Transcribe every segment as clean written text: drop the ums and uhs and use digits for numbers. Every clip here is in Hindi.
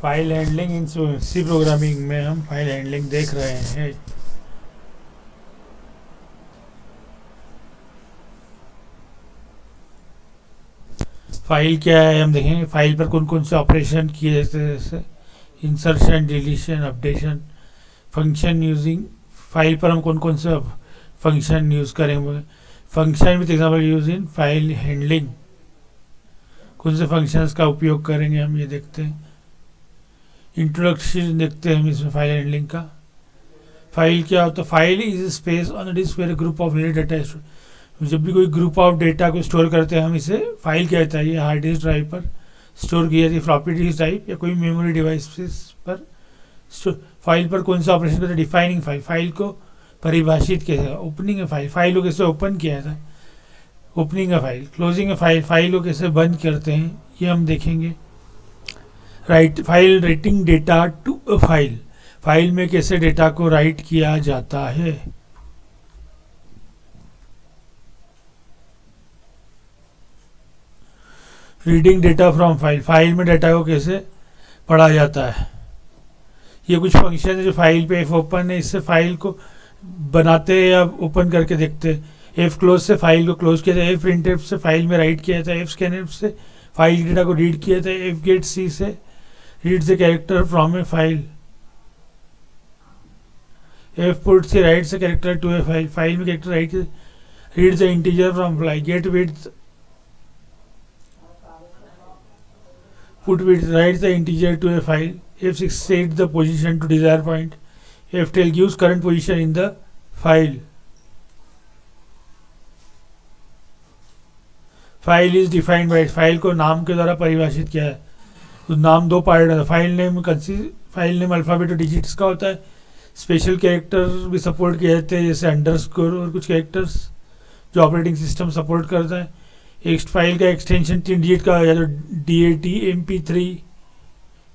File handling in C programming में हम फाइल हैंडलिंग देख रहे हैं। फाइल क्या है हम देखेंगे। फाइल पर कौन कौन से ऑपरेशन किए जाते हैं, जैसे insertion, deletion, updation, function using. File पर हम कौन कौन से फंक्शन यूज़ करेंगे। Function with example use in file handling, कौन से फंक्शंस का उपयोग करेंगे हम ये देखते हैं। इंट्रोडक्शन देखते हैं हम इसमें फाइल हैंडलिंग का। फाइल क्या होता है? File is space on the disk where group of data. जब भी कोई ग्रुप ऑफ डेटा को स्टोर करते हैं हम इसे फाइल कहता है। ये हार्ड डिस्क ड्राइव पर स्टोर किया जाती है, फ्लॉपी डिस्क ड्राइव या कोई मेमोरी डिवाइस पर। फाइल पर कौन सा ऑपरेशन करते हैं? डिफाइनिंग फाइल, फाइल को परिभाषित किया जाता है। ओपनिंग है फाइल, फाइल को कैसे ओपन किया जाता है, ओपनिंग है फाइल। क्लोजिंग है फाइल, फाइल को कैसे बंद करते हैं ये हम देखेंगे। File writing data to a file, file में कैसे डेटा को राइट किया जाता है। Reading data from file, file में डेटा को कैसे पढ़ा जाता है। ये कुछ फंक्शन है जो फाइल पे एफ ओपन है, इससे फाइल को बनाते हैं या ओपन करके देखते हैं। एफ क्लोज से फाइल को क्लोज किया जाता है। एफ प्रिंट एफ से फाइल में राइट किया जाता है। एफ स्कैन एफ से फाइल डेटा को रीड किया जाता है। एफ गेट सी से read the character from a file. F put से राइट से character to a file, file में character write read the integer from file. Get with put with write the integer to a file. F6 set the position to desired point. F12 gives current position in the file. File is defined by, file को नाम के द्वारा परिभाषित किया है। तो नाम दो पार्ट है। फाइल नेम अल्फ़ाबेट और डिजिट्स का होता है। स्पेशल कैरेक्टर भी सपोर्ट किए जाते हैं, जैसे अंडरस्कोर और कुछ कैरेक्टर्स जो ऑपरेटिंग सिस्टम सपोर्ट करता है। एक फाइल का एक्सटेंशन 3 डिजिट का या तो DAT, MP3,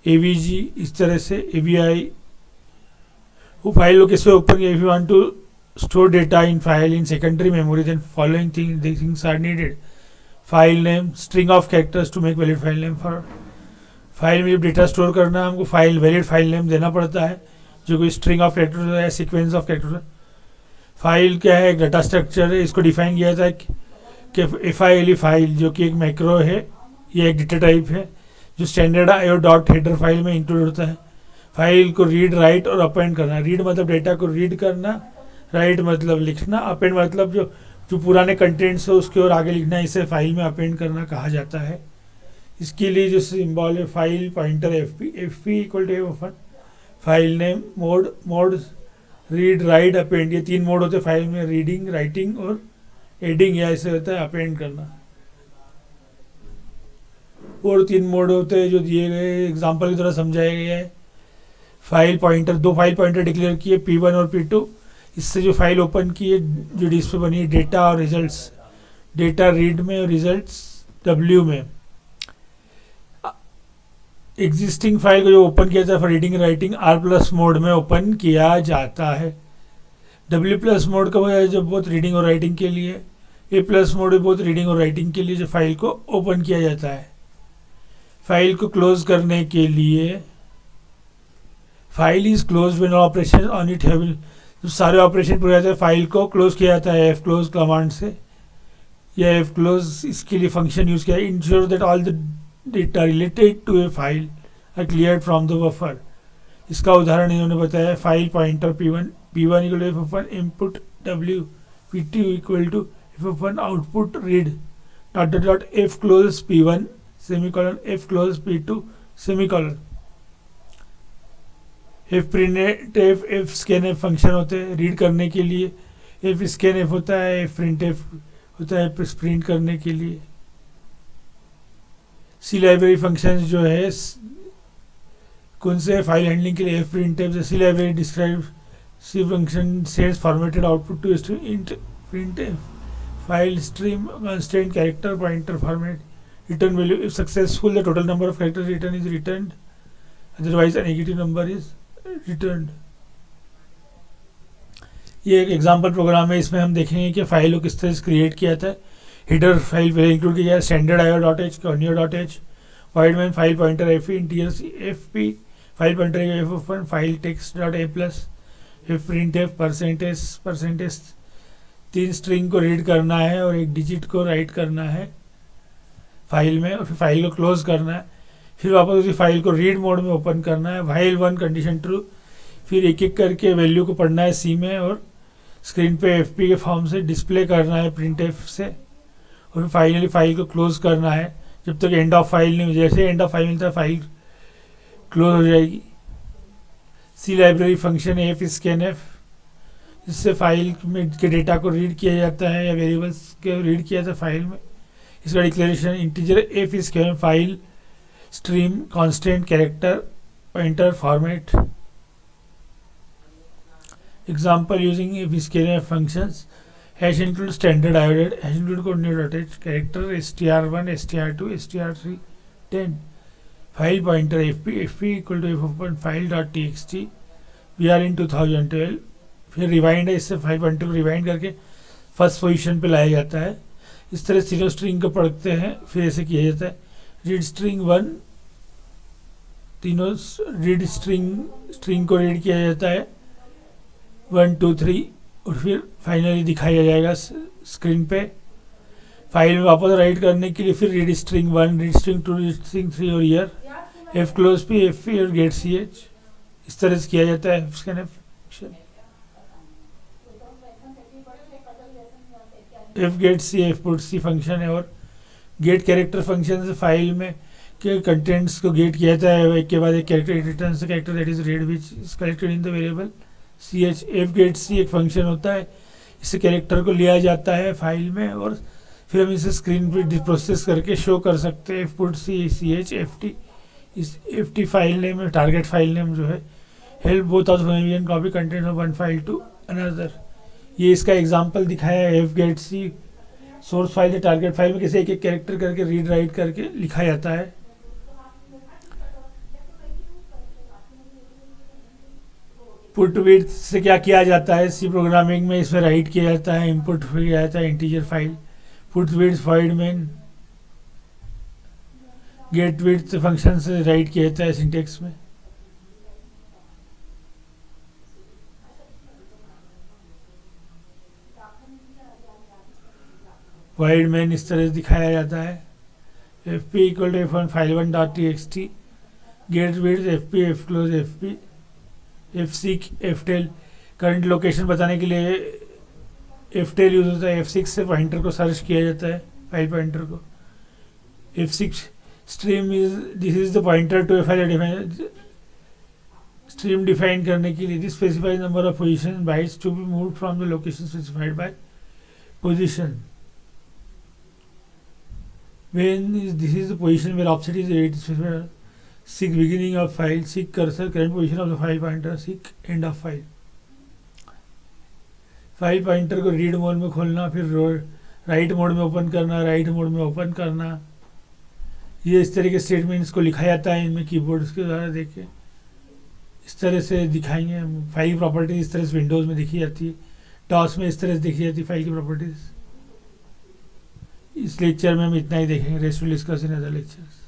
AVG, इस तरह से AVI। वो फाइल को कैसे ओपन किया। If you want to store data in file in secondary memory then following things are needed. File name, string of characters to make valid file name. For file में जब डेटा स्टोर करना है हमको फाइल वैलिड फाइल नेम देना पड़ता है, जो कोई स्ट्रिंग ऑफ कैरेक्टर्स है या सीक्वेंस ऑफ कैरेक्टर्स। फाइल क्या है? एक डाटा स्ट्रक्चर है। इसको डिफाइन किया जाता है कि FIL फाइल जो कि एक मैक्रो है या एक डेटा टाइप है जो standard IO dot header file में इंक्लूड होता है। फाइल को रीड, राइट और अपेंड करना। रीड मतलब डेटा को रीड करना, राइट मतलब लिखना, अपेंड मतलब जो पुराने कंटेंट्स है उसके और आगे लिखना। इसे फाइल में अपेंड करना कहा जाता है। इसके लिए जो सिंबल है file pointer FP equal to open. File name, mode read, write, append, ये 3 मोड होते हैं फाइल में, रीडिंग, राइटिंग और एडिंग, या ऐसे होता है अपेंड करना। और 3 मोड होते हैं जो दिए गए एग्जांपल की तरह समझाया गया है। File pointer, 2 file pointer declare किए, P1 और P2। इससे जो फाइल ओपन की है जो डिस्क पे बनी है, डेटा और रिजल्ट्स, डेटा रीड में और रिजल्ट्स W में। एग्जिस्टिंग फाइल को जो ओपन किया जाता है for reading writing R+ mode में ओपन किया जाता है। W+ मोड का है जो बहुत रीडिंग और राइटिंग के लिए। A+ मोड है बहुत रीडिंग और राइटिंग के लिए जो फाइल को ओपन किया जाता है। फाइल को क्लोज करने के लिए file is close when operation on it have, जब सारे ऑपरेशन पूरे जाते हैं फाइल को क्लोज किया जाता है F क्लोज कमांड से। या F क्लोज इसके लिए फंक्शन यूज किया है। Ensure that all the data related to a file are cleared from the buffer. इसका उदाहरण इन्होंने बताया। File pointer P1 equal to F1 input W, P2 equal to F1 output read, dot F close P1 semicolon, F close P2 semicolon. F print F, F scan F function होते हैं रीड करने के लिए। F स्कैन एफ होता है, F प्रिंट एफ होता है प्रिंट करने के लिए। सी लाइब्रेरी फंक्शन जो है कौन से फाइल हैंडलिंग के लिए? F print F. C library describe C function sets formatted output to string int print F file stream constant character pointer format return value. If successful the total number of characters return is returned, otherwise a negative number is returned. ये एक एग्जांपल प्रोग्राम है। इसमें हम देखेंगे कि फाइल को किस तरह से क्रिएट किया जाता है। हेडर फाइल पहले इंक्लूड किया जाए standard IO.h, कर्नियो.h, void main file pointer fp integer fp file pointer f open file text dot a plus f printf percentage 3 string को रीड करना है और 1 डिजिट को राइट करना है फाइल में, और फिर फाइल को क्लोज करना है, फिर वापस उसी फाइल को रीड मोड में ओपन करना है, व्हाइल 1 कंडीशन ट्रू, फिर एक एक करके वैल्यू को पढ़ना है सी में और स्क्रीन पे एफ के फॉर्म से डिस्प्ले करना है प्रिंट एफ से, और फिर फाइनली फाइल को क्लोज करना है जब तक एंड ऑफ फाइल नहीं, जैसे एंड ऑफ फाइल मिलता है फाइल क्लोज हो जाएगी। C library function F scan F, इससे फाइल में के डेटा को रीड किया जाता है या वेरिएबल्स के रीड किया जाता है फाइल में। इसका declaration integer F scan file stream constant character pointer format. Example using F scan functions hash include standard आयोडेड hash include coordinate attach character str1 str2 str3 10 file pointer fp equal to F open file dot txt we are in 2012। फिर रिवाइंड है, इससे फाइल पॉइंटर को रिवाइंड करके फर्स्ट पोजीशन पे लाया जाता है। इस तरह तीनों स्ट्रिंग को पढ़ते हैं, फिर ऐसे किया जाता है रीड स्ट्रिंग 1, तीनों रीड स्ट्रिंग को रीड किया जाता है 1 2 3, और फिर फाइनली दिखाया जाएगा स्क्रीन पे। फाइल में वापस राइट करने के लिए फिर read string 1 read string 2 read string 3 और ईयर F close P F P और गेट सी एच, इस तरह से किया जाता है scan F get C F put C function है, और गेट कैरेक्टर फंक्शन से फाइल में के कंटेंट्स को गेट किया जाता है, एक के बाद एक character returns the character that is read which is collected in the variable C H. F get C एक फंक्शन होता है, इससे कैरेक्टर को लिया जाता है फाइल में और फिर हम इसे स्क्रीन पर प्रोसेस करके शो कर सकते हैं। F put C C H F T, इस एफ टी फाइल नेम है, टारगेट फाइल नेम जो है help both of copy content of one file to another. ये इसका एग्जांपल दिखाया है F get C source file या टारगेट फाइल में कैसे एक एक कैरेक्टर करके रीड राइट करके लिखा जाता है। पुट विड्थ से क्या किया जाता है सी प्रोग्रामिंग में, इसमें राइट किया जाता है, इनपुट किया जाता है integer file. Put width void main get width function से राइट किया जाता है सिंटेक्स में। void main इस तरह से दिखाया जाता है F P equal to F one file one dot T X T get width F P F close F P F seek F tell, current location बताने के लिए एफ टेल यूज होता है। F6 से पॉइंटर को सर्च किया जाता है फाइल पॉइंटर को। F6 stream is this is the pointer to a file define stream define करने के लिए this specifies number of position bytes to be moved from the location specified by position. When is this is the position where offset is 8 specified. Seek beginning of file, seek cursor current position of the file pointer, seek end of file. File pointer को रीड मोड में खोलना, फिर राइट मोड में ओपन करना, राइट मोड में ओपन करना, ये इस तरह के स्टेटमेंट्स को लिखा जाता है इनमें कीबोर्ड्स के द्वारा। देखें इस तरह से दिखाएंगे फाइल की प्रॉपर्टीज, इस तरह से विंडोज़ में देखी जाती है, डॉस में इस तरह से देखी जाती है फाइल की प्रॉपर्टीज। इस लेक्चर में हम इतना ही देखेंगे, rest will discuss in other lectures.